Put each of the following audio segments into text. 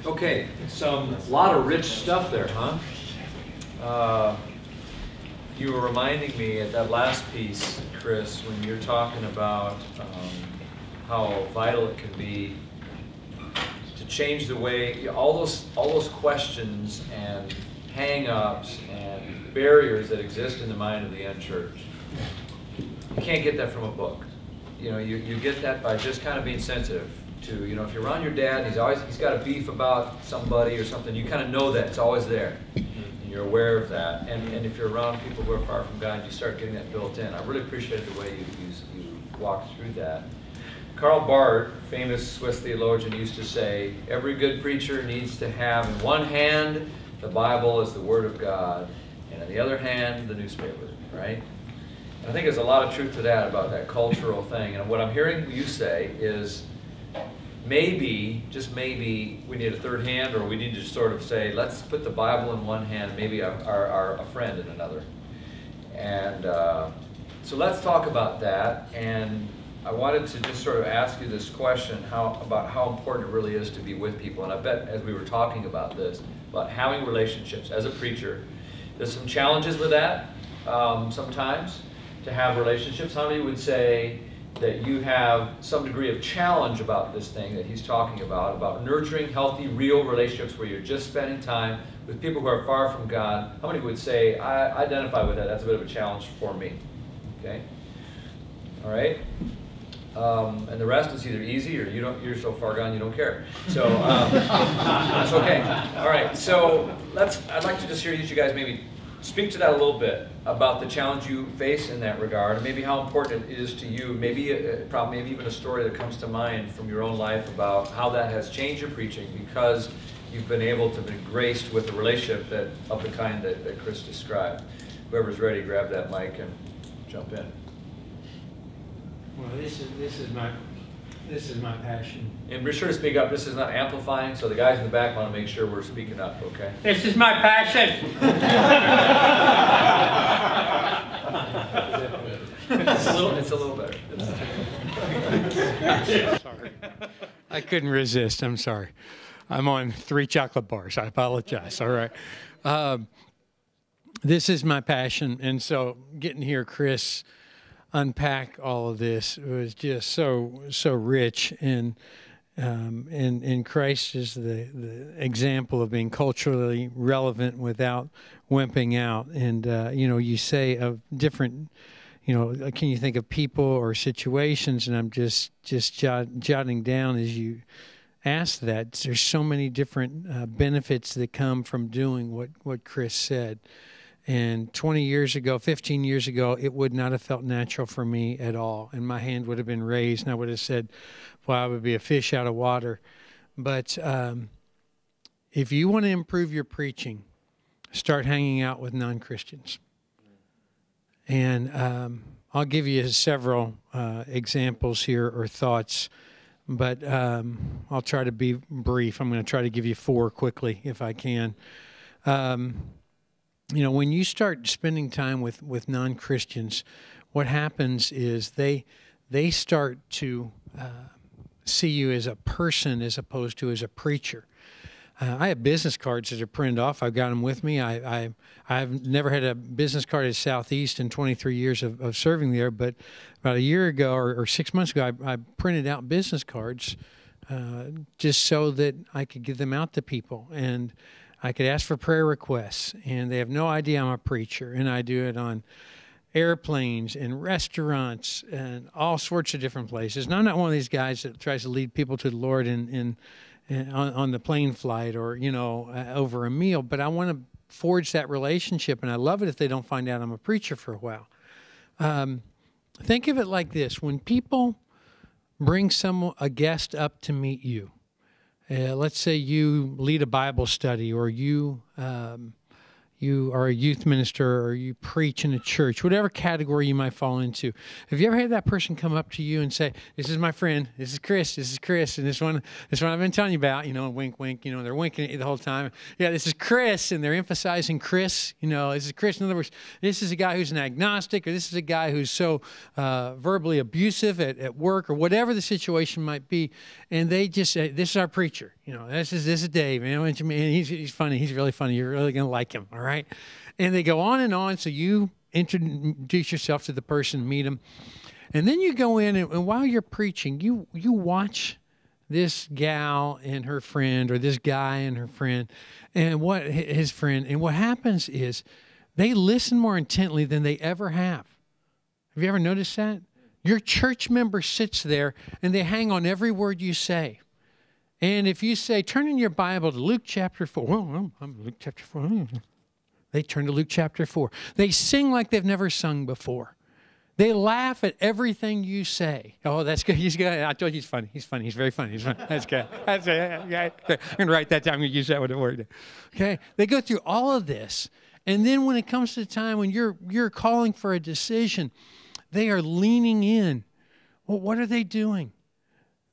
Okay, a lot of rich stuff there, huh? You were reminding me at that last piece, Chris, when you're talking about how vital it can be to change the way all those questions and hang-ups and barriers that exist in the mind of the unchurched. You can't get that from a book. You know, you get that by just kind of being sensitive to, you know, if you're around your dad and he's got a beef about somebody or something, you kind of know that it's always there. And you're aware of that. And if you're around people who are far from God, you start getting that built in. I really appreciated the way you walked through that. Karl Barth, famous Swiss theologian, used to say, every good preacher needs to have in one hand the Bible as the Word of God, and in the other hand, the newspaper, right? And I think there's a lot of truth to that about that cultural thing. And what I'm hearing you say is maybe, just maybe, we need a third hand, or we need to sort of say, let's put the Bible in one hand, maybe a friend in another. And so let's talk about that. And I wanted to just sort of ask you this question about how important it really is to be with people. And I bet as we were talking about this, about having relationships as a preacher, there's some challenges with that sometimes, to have relationships. How many would say that you have some degree of challenge about this thing that he's talking about nurturing healthy, real relationships where you're just spending time with people who are far from God? How many would say, I identify with that, that's a bit of a challenge for me? Okay? All right? And the rest is either easy or you're so far gone you don't care. So that's okay. All right, so I'd like to just hear you guys maybe speak to that a little bit about the challenge you face in that regard, and maybe how important it is to you, maybe even a story that comes to mind from your own life about how that has changed your preaching because you've been able to be graced with a relationship of the kind that Chris described. Whoever's ready, grab that mic and jump in. Well, this is my passion. And be sure to speak up. This is not amplifying, so the guys in the back want to make sure we're speaking up, okay? This is my passion. It's a little better. Sorry. I couldn't resist. I'm sorry. I'm on 3 chocolate bars. I apologize. All right. This is my passion. And so getting here, Chris, unpack all of this was just so rich, and Christ is the example of being culturally relevant without wimping out. And you say of different, can you think of people or situations? And I'm just jotting down as you ask that. There's so many different benefits that come from doing what Chris said. And 20 years ago, 15 years ago, it would not have felt natural for me at all. And my hand would have been raised, and I would have said, well, I would be a fish out of water. But if you want to improve your preaching, start hanging out with non-Christians. And I'll give you several examples here or thoughts, but I'll try to be brief. I'm going to try to give you 4 quickly if I can. When you start spending time with non-Christians, what happens is they start to see you as a person as opposed to as a preacher. I have business cards that are printed off. I've got them with me. I've never had a business card at Southeast in 23 years of serving there, but about a year ago or 6 months ago, I printed out business cards just so that I could give them out to people. And I could ask for prayer requests, and they have no idea I'm a preacher, and I do it on airplanes and restaurants and all sorts of different places. And I'm not one of these guys that tries to lead people to the Lord on the plane flight or, over a meal, but I want to forge that relationship, and I love it if they don't find out I'm a preacher for a while. Think of it like this. When people bring a guest up to meet you, let's say you lead a Bible study, or you you are a youth minister or you preach in a church, whatever category you might fall into. Have you ever had that person come up to you and say, "This is my friend, this is Chris, and this one I've been telling you about," wink, wink, they're winking at you the whole time. Yeah, this is Chris, and they're emphasizing Chris, this is Chris. In other words, this is a guy who's an agnostic, or this is a guy who's so verbally abusive at work, or whatever the situation might be, and they just say, "This is our preacher, this is Dave, and he's funny, he's really funny, you're really going to like him, all right?" And they go on and on. So you introduce yourself to the person, meet them, and then you go in and while you're preaching, you watch this gal and her friend, or this guy and her friend, and what happens is they listen more intently than they ever have. Have you ever noticed that? Your church member sits there and they hang on every word you say. And if you say, "Turn in your Bible to Luke chapter 4, well, I'm Luke chapter 4. They turn to Luke chapter 4. They sing like they've never sung before. They laugh at everything you say. "Oh, that's good. He's good. I told you he's funny. He's funny. He's very funny. He's funny. That's good. That's it. I'm going to write that down. I'm going to use that with a word." Okay? They go through all of this. And then when it comes to the time when you're calling for a decision, they are leaning in. Well, what are they doing?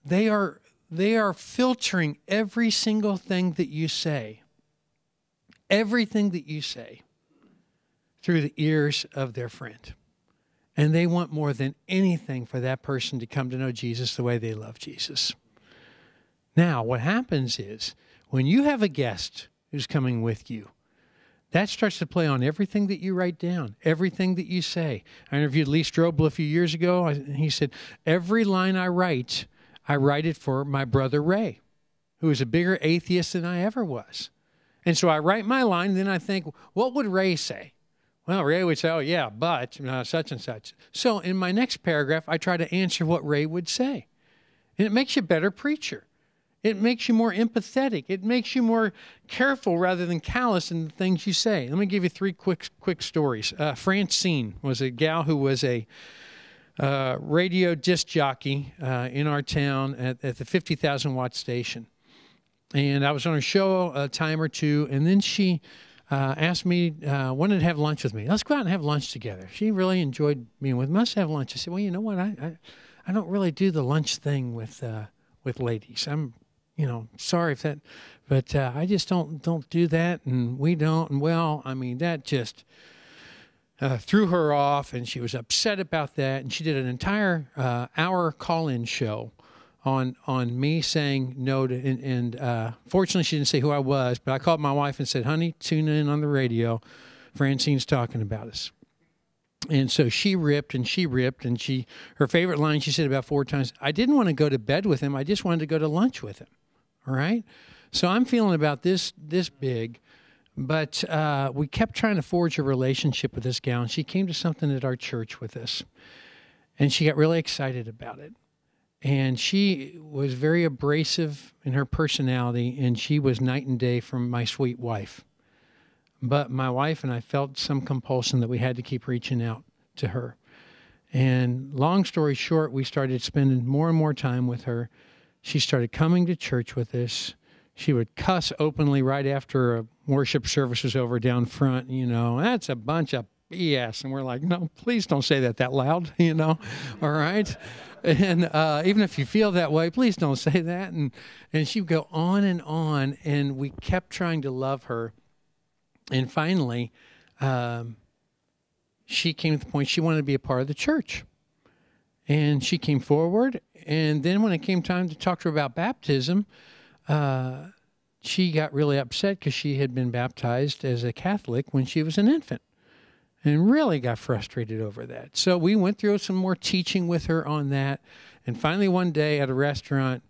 They are filtering every single thing that you say. Everything that you say through the ears of their friend. And they want more than anything for that person to come to know Jesus the way they love Jesus. Now, what happens is when you have a guest who's coming with you, that starts to play on everything that you write down, everything that you say. I interviewed Lee Strobel a few years ago, and he said, "Every line I write it for my brother Ray, who is a bigger atheist than I ever was. And so I write my line, and then I think, what would Ray say? Well, Ray would say, "Oh, yeah, but such and such." So in my next paragraph, I try to answer what Ray would say. And it makes you a better preacher. It makes you more empathetic. It makes you more careful rather than callous in the things you say. Let me give you three quick stories. Francine was a gal who was a radio disc jockey in our town at the 50,000 watt station. And I was on her show a time or two, and then she asked me, wanted to have lunch with me. "Let's go out and have lunch together." She really enjoyed being with me. "Let's have lunch." I said, "Well, you know what? I don't really do the lunch thing with ladies. I'm, sorry if that, but I just don't do that, and we don't." And well, I mean, that just threw her off, and she was upset about that. And she did an entire hour call-in show on me saying no to, and fortunately she didn't say who I was, but I called my wife and said, "Honey, tune in on the radio. Francine's talking about us." And so she ripped, and her favorite line she said about 4 times, "I didn't want to go to bed with him. I just wanted to go to lunch with him." All right? So I'm feeling about this big, but we kept trying to forge a relationship with this gal, and she came to something at our church with us, and she got really excited about it. And she was very abrasive in her personality, and she was night and day from my sweet wife. But my wife and I felt some compulsion that we had to keep reaching out to her. And long story short, we started spending more and more time with her. She started coming to church with us. She would cuss openly right after a worship service was over down front. "That's a bunch of BS." And we're like, "No, please don't say that loud, all right? And even if you feel that way, please don't say that." And she would go on, and we kept trying to love her. And finally, she came to the point she wanted to be a part of the church. And she came forward, and then when it came time to talk to her about baptism, she got really upset because she had been baptized as a Catholic when she was an infant, and really got frustrated over that. So we went through some more teaching with her on that. And finally one day at a restaurant,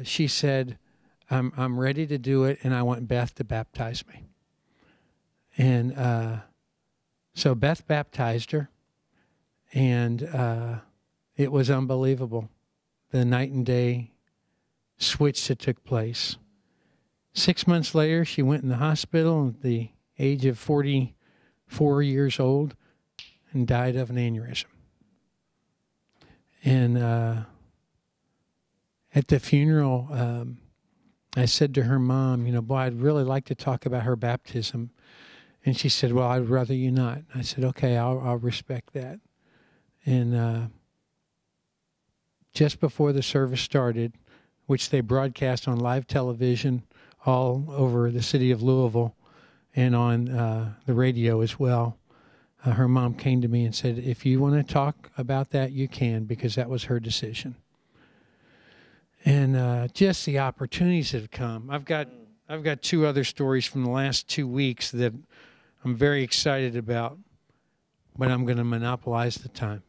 she said, I'm ready to do it, and I want Beth to baptize me. And so Beth baptized her, and it was unbelievable, the night and day switch that took place. 6 months later, she went in the hospital at the age of 44 years old and died of an aneurysm. And at the funeral, I said to her mom, "Boy, I'd really like to talk about her baptism." And she said, well, I'd rather you not. I said, okay, I'll respect that. And just before the service started, which they broadcast on live television all over the city of Louisville and on the radio as well, her mom came to me and said, if you want to talk about that, you can, because that was her decision. And just the opportunities that have come. I've got 2 other stories from the last 2 weeks that I'm very excited about, but I'm going to monopolize the time.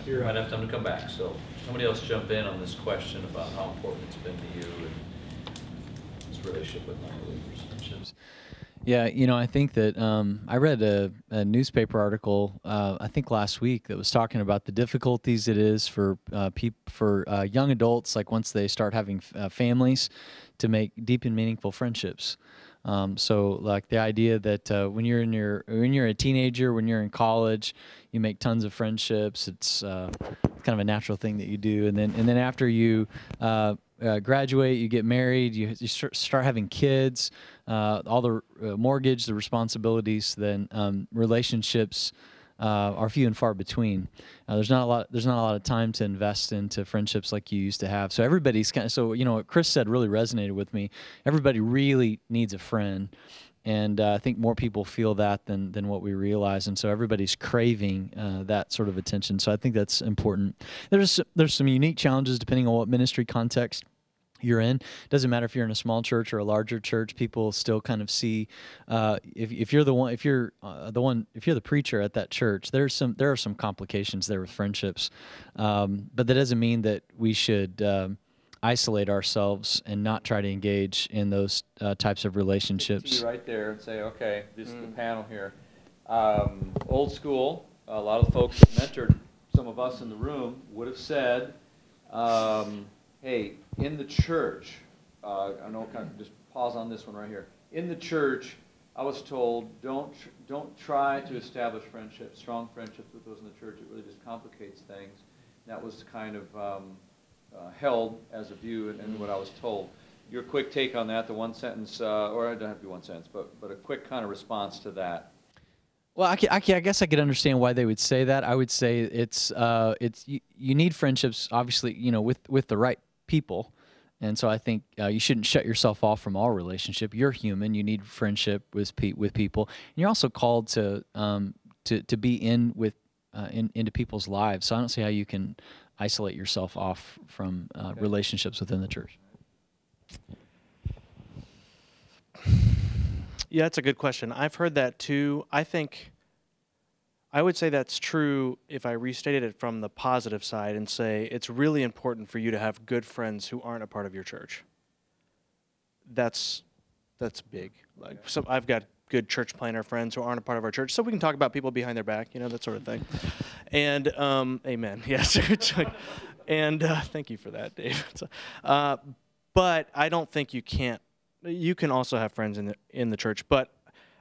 You might have time to come back. So somebody else jump in on this question about how important it's been to you and this relationship with non-believers. Yeah, I think that I read a newspaper article I think last week that was talking about the difficulties it is for young adults, like once they start having families, to make deep and meaningful friendships. So like the idea that when you're a teenager, when you're in college, you make tons of friendships. It's kind of a natural thing that you do, and then after you graduate, you get married, you start having kids, all the mortgage, the responsibilities, then relationships are few and far between. There's not a lot of time to invest into friendships like you used to have. So everybody's what Chris said really resonated with me. Everybody really needs a friend. And I think more people feel that than what we realize, and so everybody's craving that sort of attention. So I think that's important. There's some unique challenges depending on what ministry context you're in. It doesn't matter if you're in a small church or a larger church. People still kind of see if you're the preacher at that church. There are some complications there with friendships, but that doesn't mean that we should isolate ourselves and not try to engage in those types of relationships. Right there and say, okay, this is the panel here. Old school, a lot of folks that mentored some of us in the room would have said, hey, in the church, I know, kind of just pause on this one right here. In the church, I was told, don't try to establish friendships, strong friendships with those in the church. It really just complicates things. That was kind of held as a view and what I was told. Your quick take on that, the one sentence, or it doesn't have to be one sentence, but a quick kind of response to that. Well, I guess I could understand why they would say that. I would say it's you need friendships, obviously, with the right people, and so I think you shouldn't shut yourself off from all relationship. You're human. You need friendship with people, and you're also called to be into people's lives. So I don't see how you can isolate yourself off from relationships within the church. Yeah, that's a good question. I've heard that too. I would say that's true if I restated it from the positive side and say it's really important for you to have good friends who aren't a part of your church. That's big. Like, so I've got good church planner friends who aren't a part of our church, so we can talk about people behind their back, that sort of thing. And amen. Yes. And thank you for that, Dave. But I don't think you can't. You can also have friends in the church, but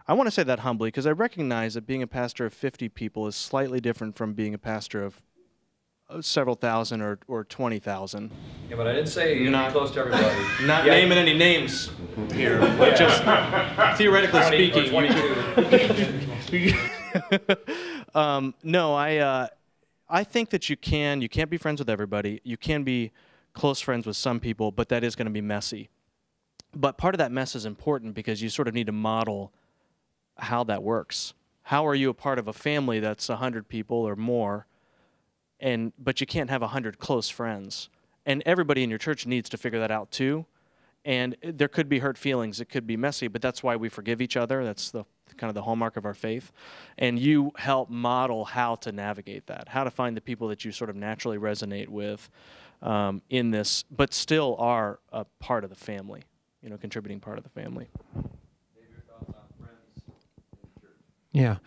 I want to say that humbly because I recognize that being a pastor of 50 people is slightly different from being a pastor of several thousand or 20,000. Yeah, but I didn't say you're not close to everybody. Not naming any names here, but just theoretically 20 speaking. No, I think that you can't be friends with everybody. You can be close friends with some people, but that is going to be messy. But part of that mess is important because you sort of need to model how that works. How are you a part of a family that's 100 people or more, but you can't have 100 close friends? And everybody in your church needs to figure that out too. And there could be hurt feelings. It could be messy, but that's why we forgive each other. That's the kind of the hallmark of our faith. And you help model how to navigate that, how to find the people that you sort of naturally resonate with in this, but still are a part of the family, contributing part of the family. Dave, your thoughts on friends in the church? Yeah.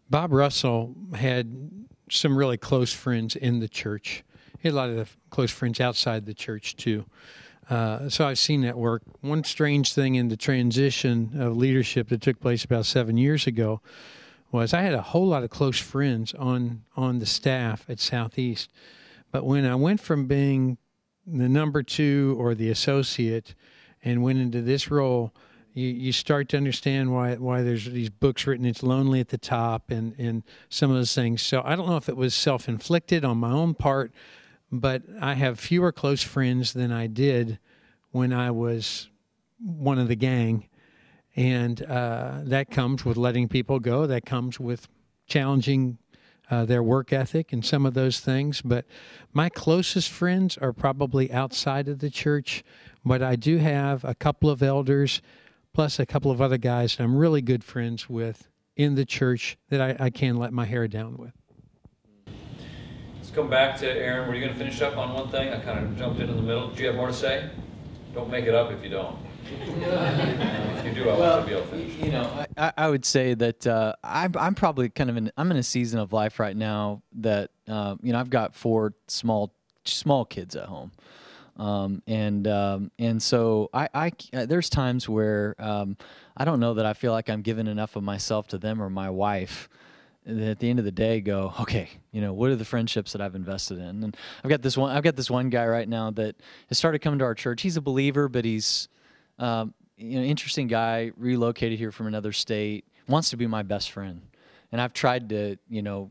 Bob Russell had some really close friends in the church. He had a lot of close friends outside the church, too. So I've seen that work. One strange thing in the transition of leadership that took place about 7 years ago was I had a whole lot of close friends on the staff at Southeast. But when I went from being the number 2 or the associate and went into this role, you start to understand why there's these books written, It's Lonely at the Top, and some of those things. So I don't know if it was self-inflicted on my own part, but I have fewer close friends than I did when I was one of the gang. And that comes with letting people go. That comes with challenging their work ethic and some of those things. But my closest friends are probably outside of the church. But I do have a couple of elders, plus a couple of other guys that I'm really good friends with in the church that I can let my hair down with. Let's come back to Aaron. Were you going to finish up on one thing? I kind of jumped in the middle. Do you have more to say? Don't make it up if you don't. If you do, I want to be able to finish. You know, I would say that I'm probably kind of I'm in a season of life right now that you know, I've got 4 small kids at home, and so I there's times where I don't know that I feel like I'm giving enough of myself to them or my wife. And at the end of the day, go, okay, you know, what are the friendships that I've invested in? And I've got this one guy right now that has started coming to our church. He's a believer, but he's you know, interesting guy, relocated here from another state, wants to be my best friend. And I've tried to, you know,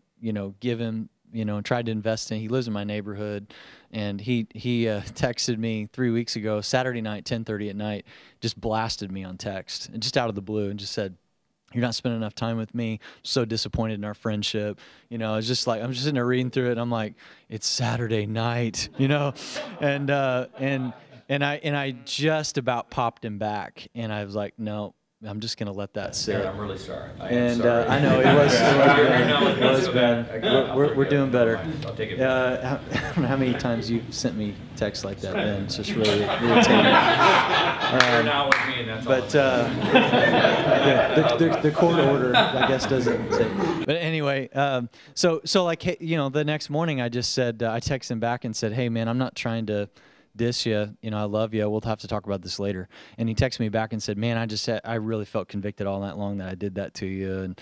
give him, you know, tried to invest in. He lives in my neighborhood, and he texted me 3 weeks ago, Saturday night, 10:30 at night, just blasted me on text, and just out of the blue, and just said, "You're not spending enough time with me. I'm so disappointed in our friendship." You know, it's just like, I'm just sitting there reading through it, and I'm like, it's Saturday night, you know, and I just about popped him back, and I was like, no, I'm just gonna let that sit. Aaron, I'm really sorry. I know it was bad. We're doing better. I'll take it. I don't know how many times you've sent me texts like that, Ben. It's just really irritating. You're not with me, and that's but the court order, I guess, doesn't say. But anyway, so like, hey, you know, the next morning I just said, I texted him back and said, "Hey man, I'm not trying to diss you, you know, I love you. We'll have to talk about this later." And he texted me back and said, "Man, I really felt convicted all night long that I did that to you."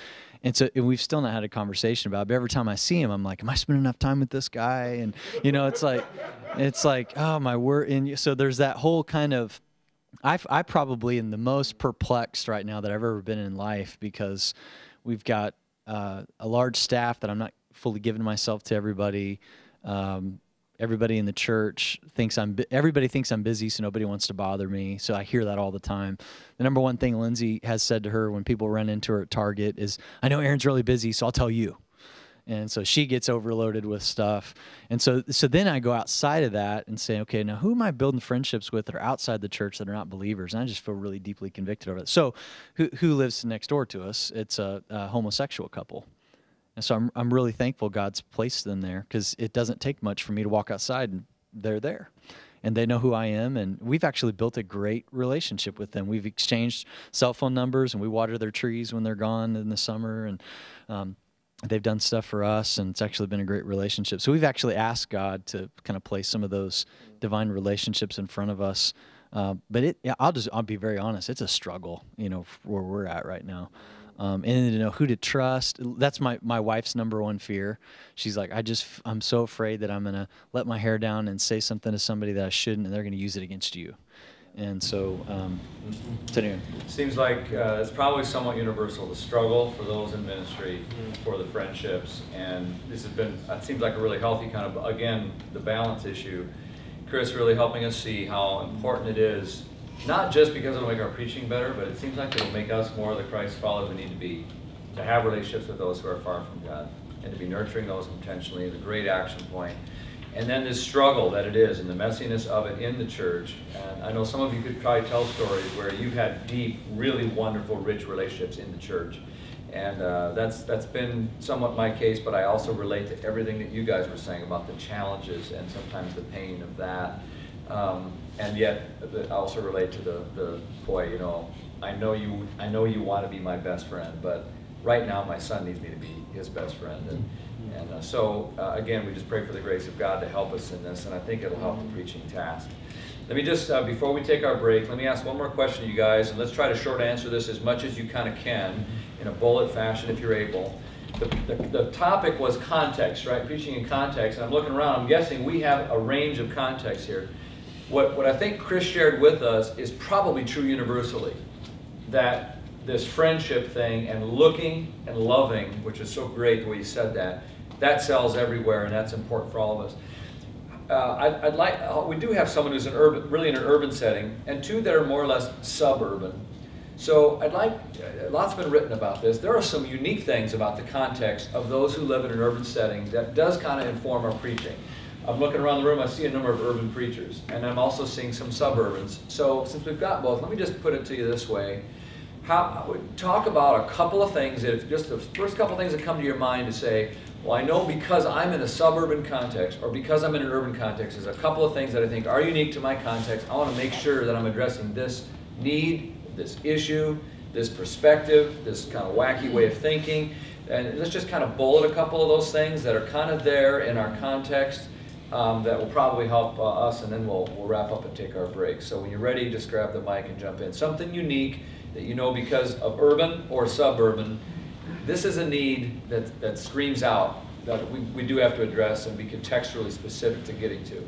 And so we've still not had a conversation about it. But every time I see him, I'm like, am I spending enough time with this guy? And you know, it's like, oh my word. And so there's that whole kind of, I probably am the most perplexed right now that I've ever been in life, because we've got a large staff that I'm not fully giving myself to everybody. Everybody in the church everybody thinks I'm busy, so nobody wants to bother me. So I hear that all the time. The number one thing Lindsay has said to her when people run into her at Target is, "I know Aaron's really busy, so I'll tell you." And so she gets overloaded with stuff. And so then I go outside of that and say, okay, now who am I building friendships with that are outside the church that are not believers? And I just feel really deeply convicted over it. So who lives next door to us? It's a homosexual couple. And so I'm really thankful God's placed them there, because it doesn't take much for me to walk outside and they're there. And they know who I am, and we've actually built a great relationship with them. We've exchanged cell phone numbers, and we water their trees when they're gone in the summer, and they've done stuff for us, and it's actually been a great relationship. So we've actually asked God to kind of place some of those divine relationships in front of us. But I'll be very honest, it's a struggle, you know, where we're at right now. And to know who to trust. That's my wife's number one fear. She's like, I'm so afraid that I'm going to let my hair down and say something to somebody that I shouldn't, and they're going to use it against you. And so, anyway. Seems like it's probably somewhat universal, the struggle for those in ministry, for the friendships. And this has been, it seems like a really healthy kind of, again, the balance issue. Chris really helping us see how important it is, not just because it'll make our preaching better, but it seems like it'll make us more of the Christ followers we need to be, to have relationships with those who are far from God, and to be nurturing those intentionally is a great action point. And then this struggle that it is, and the messiness of it in the church. And I know some of you could probably tell stories where you've had deep, really wonderful, rich relationships in the church. And that's been somewhat my case, but I also relate to everything that you guys were saying about the challenges and sometimes the pain of that. And yet, I also relate to the boy, you know, I know you want to be my best friend, but right now my son needs me to be his best friend. And so, again, we just pray for the grace of God to help us in this, and I think it'll help the preaching task. Let me just, before we take our break, let me ask one more question to you guys, and let's try to short answer this as much as you kind of can in a bullet fashion if you're able. The topic was context, right? Preaching in context. And I'm looking around, I'm guessing we have a range of context here. What I think Chris shared with us is probably true universally. that this friendship thing and looking and loving, which is so great the way you said that, that sells everywhere, and that's important for all of us. We do have someone who's really in an urban setting, and two that are more or less suburban. So lots been written about this. There are some unique things about the context of those who live in an urban setting that does kind of inform our preaching. I'm looking around the room, I see a number of urban preachers, and I'm also seeing some suburbans. So since we've got both, let me just put it to you this way. Talk about a couple of things, just the first couple of things that come to your mind to say, well, I know because I'm in a suburban context or because I'm in an urban context, there's a couple of things that I think are unique to my context. I want to make sure that I'm addressing this need, this issue, this perspective, this kind of wacky way of thinking. And let's just kind of bullet a couple of those things that are kind of there in our context that will probably help us, and then we'll wrap up and take our break. So when you're ready, just grab the mic and jump in. Something unique that you know because of urban or suburban. This is a need that screams out that we do have to address and be contextually specific to getting to.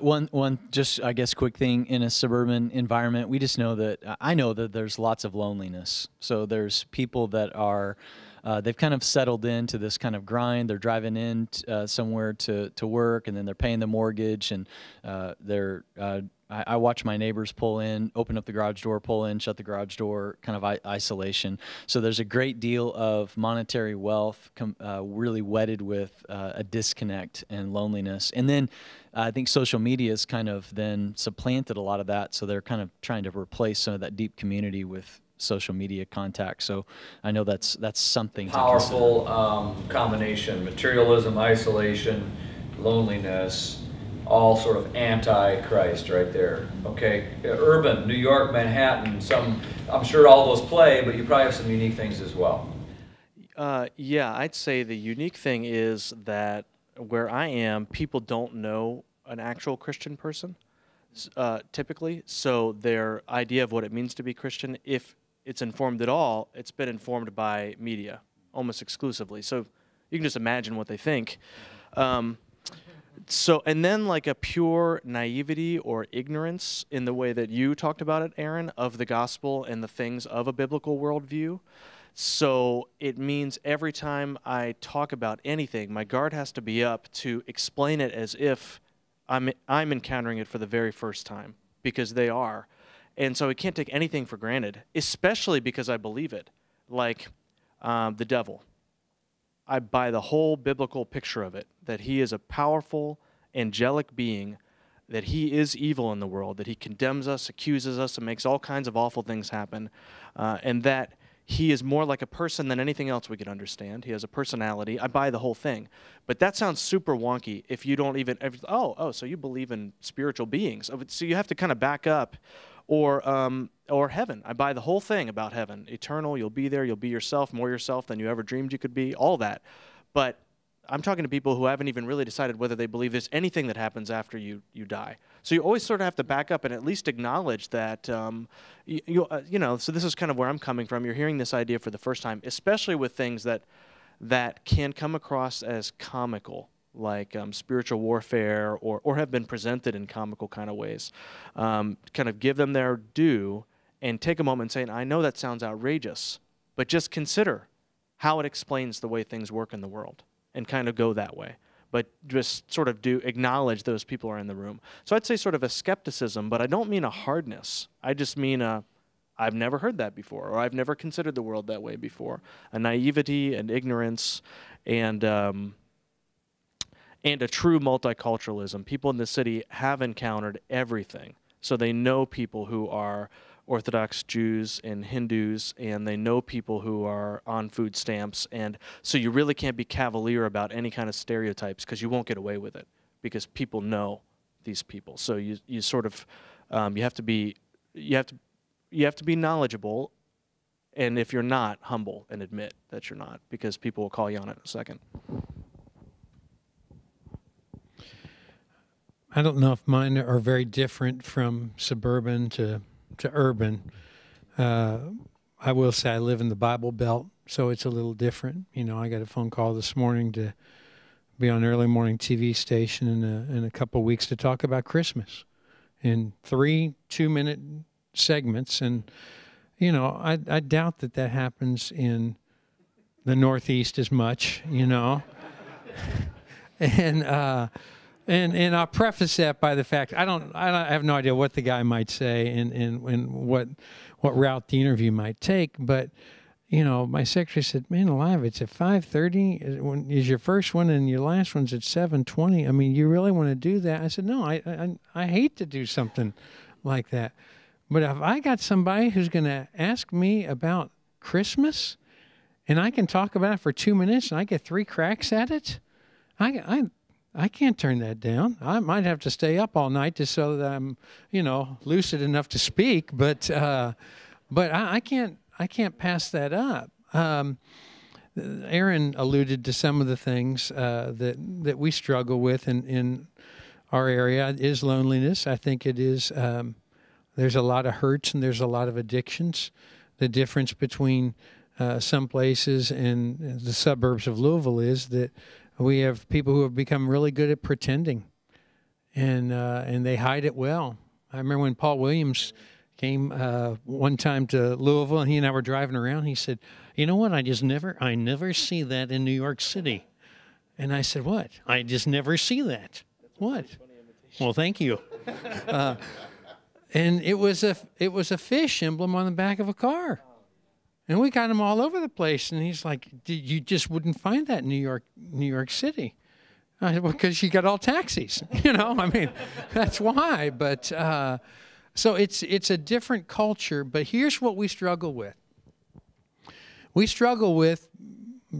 One just, I guess, quick thing in a suburban environment, we just know that, I know that there's lots of loneliness. So there's people that are, they've kind of settled into this kind of grind. They're driving in somewhere to work, and then they're paying the mortgage, and I watch my neighbors pull in, open up the garage door, pull in, shut the garage door, kind of isolation. So there's a great deal of monetary wealth really wedded with a disconnect and loneliness. And then I think social media has kind of then supplanted a lot of that, so they're kind of trying to replace some of that deep community with social media contact. So I know that's something powerful combination: materialism, isolation, loneliness, all sort of anti-Christ right there. Okay, urban, New York, Manhattan, I'm sure all those play, but you probably have some unique things as well. Yeah, I'd say the unique thing is that where I am, people don't know an actual Christian person, typically. So their idea of what it means to be Christian, if it's informed at all, it's been informed by media, almost exclusively. So you can just imagine what they think. So, and then like a pure naivety or ignorance in the way that you talked about it, Aaron, of the gospel and the things of a biblical worldview. So it means every time I talk about anything, my guard has to be up to explain it as if I'm encountering it for the very first time, because they are. And so we can't take anything for granted, especially because I believe it, like the devil. I buy the whole biblical picture of it, that he is a powerful, angelic being, that he is evil in the world, that he condemns us, accuses us, and makes all kinds of awful things happen, and that he is more like a person than anything else we could understand. He has a personality. I buy the whole thing. But that sounds super wonky if you don't even, so you believe in spiritual beings. So you have to kind of back up. Or heaven. I buy the whole thing about heaven. Eternal, you'll be there, you'll be yourself, more yourself than you ever dreamed you could be, all that. But I'm talking to people who haven't even really decided whether they believe there's anything that happens after you die. So you always sort of have to back up and at least acknowledge that, so this is kind of where I'm coming from. You're hearing this idea for the first time, especially with things that can come across as comical, like spiritual warfare, or have been presented in comical kind of ways. Kind of give them their due and take a moment and say, I know that sounds outrageous, but just consider how it explains the way things work in the world, and kind of go that way. But just sort of acknowledge those people are in the room. So I'd say sort of a skepticism, but I don't mean a hardness. I just mean I've never heard that before, or I've never considered the world that way before. A naivety and ignorance and a true multiculturalism. People in the city have encountered everything. So they know people who are Orthodox Jews and Hindus, and they know people who are on food stamps. And so you really can't be cavalier about any kind of stereotypes, because you won't get away with it, because people know these people. So you sort of you have to be knowledgeable, and if you're not, humble and admit that you're not, because people will call you on it in a second. I don't know if mine are very different from suburban to urban. I will say I live in the Bible Belt, so it's a little different. I got a phone call this morning to be on an early morning TV station in a couple of weeks to talk about Christmas in 3 2-minute segments. And you know, I doubt that that happens in the Northeast as much, you know. And I'll preface that by the fact I have no idea what the guy might say and what route the interview might take. But you know, my secretary said, "Man alive, it's at 5:30. Is your first one and your last one's at 7:20? I mean, you really want to do that?" I said, "No, I hate to do something like that. But if I got somebody who's going to ask me about Christmas, and I can talk about it for 2 minutes, and I get 3 cracks at it, I can't turn that down. I might have to stay up all night just so that I'm, you know, lucid enough to speak. But I can't pass that up." Aaron alluded to some of the things that we struggle with in our area. It is loneliness. I think it is. There's a lot of hurts and there's a lot of addictions. The difference between some places and the suburbs of Louisville is that we have people who have become really good at pretending, and they hide it well. I remember when Paul Williams came one time to Louisville, and he and I were driving around. He said, "You know what? I never see that in New York City." And I said, "What?" "I just never see that." "What?" "Well, thank you." And it was a fish emblem on the back of a car. And we got them all over the place. And he's like, "You just wouldn't find that in New York City." I said, "Well, because you got all taxis." You know, I mean, that's why. But so it's a different culture. But here's what we struggle with. We struggle with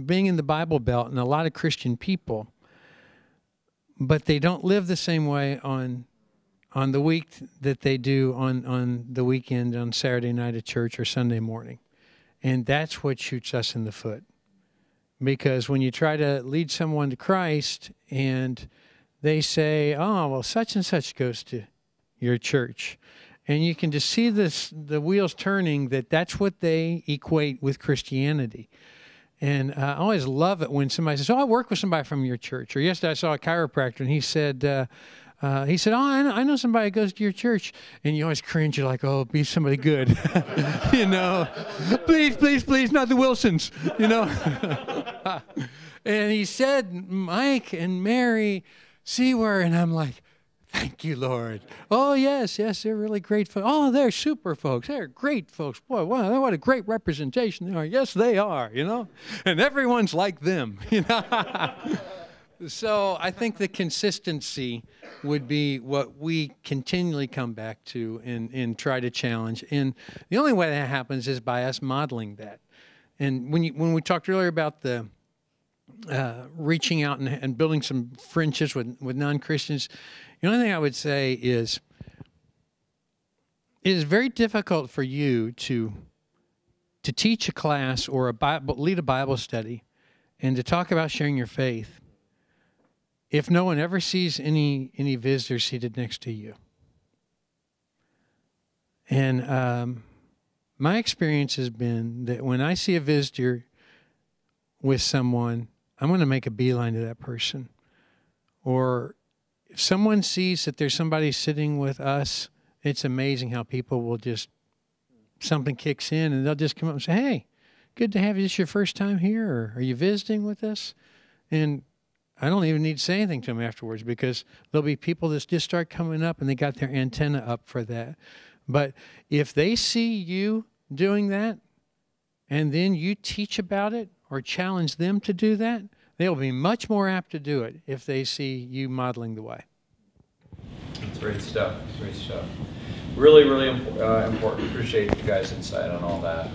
being in the Bible Belt and a lot of Christian people, but they don't live the same way on the week that they do on the weekend, on Saturday night at church or Sunday morning. And that's what shoots us in the foot. Because when you try to lead someone to Christ and they say, "Oh, well, such and such goes to your church," and you can just see the wheels turning, that's what they equate with Christianity. And I always love it when somebody says, "Oh, I work with somebody from your church." Or yesterday I saw a chiropractor and he said, "Oh, I know somebody who goes to your church." And you always cringe. You're like, "Oh, be somebody good." You know, please, please, please, not the Wilsons, you know. And he said, "Mike and Mary Seaward." And I'm like, "Thank you, Lord." "Oh, yes, they're really great folks." "Oh, they're super folks. They're great folks. Boy, wow, what a great representation they are." "Yes, they are," you know. And everyone's like them, you know. So I think the consistency would be what we continually come back to and try to challenge. And the only way that happens is by us modeling that. And when we talked earlier about the reaching out and building some friendships with non-Christians, the only thing I would say is it is very difficult for you to teach a class or lead a Bible study and to talk about sharing your faith if no one ever sees any visitors seated next to you. And my experience has been that when I see a visitor with someone, I'm going to make a beeline to that person. Or if someone sees that there's somebody sitting with us, it's amazing how people will something kicks in and they'll just come up and say, "Hey, good to have you. Is this your first time here? Or are you visiting with us?" And I don't even need to say anything to them afterwards because there'll be people that just start coming up and they got their antenna up for that. But if they see you doing that and then you teach about it or challenge them to do that, they'll be much more apt to do it if they see you modeling the way. That's great stuff. Great stuff. Really, really important. Appreciate you guys' insight on all that.